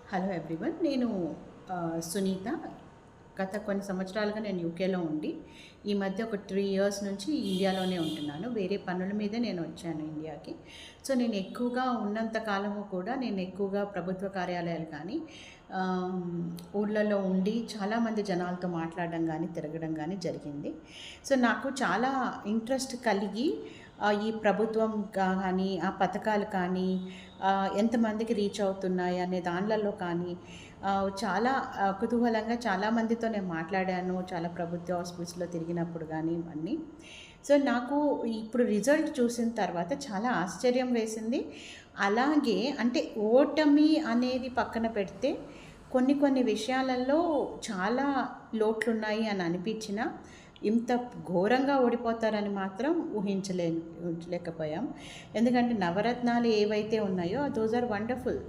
Hello everyone. నేను సునీత. గత కొన్ని సంవత్సరాలుగా నేను యూకేలో ఉండి, ఈ మధ్య ఒక 3 ఇయర్స్ నుంచి ఇండియాలోనే ఉంటున్నాను. వేరే పనుల మీదే నేను వచ్చాను ఇండియాకి. సో, నేను ఎక్కువగా ఉన్నంత కాలము కూడా నేను ఎక్కువగా ప్రభుత్వ కార్యాలయాలు కానీ, ఆహ్, ఊర్లలో ఉండి చాలామంది జనాలతో మాట్లాడడం గానీ, తిరగడం గానీ జరిగింది. సో, నాకు చాలా ఇంట్రెస్ట్ కలిగి ఈ ప్రభుత్వం కానీ, ఆ పథకాలు కానీ, ఎంతమందికి రీచ్ అవుతున్నాయి అనే దాన్లలో కానీ చాలా కుతూహలంగా చాలామందితో నేను మాట్లాడాను. చాలా ప్రభుత్వ హాస్పిటల్స్‌లో తిరిగినప్పుడు గానీ ఇవన్నీ. సో, నాకు ఇప్పుడు రిజల్ట్ చూసిన తర్వాత చాలా ఆశ్చర్యం వేసింది. అలాగే అంటే ఓటమి అనేది పక్కన పెడితే కొన్ని కొన్ని విషయాలలో చాలా లోట్లున్నాయి అని అనిపించినా, ఇంత ఘోరంగా ఓడిపోతారని మాత్రం ఊహించలేకపోయాం. ఎందుకంటే నవరత్నాలు ఏవైతే ఉన్నాయో దోస్ ఆర్ వండర్‌ఫుల్.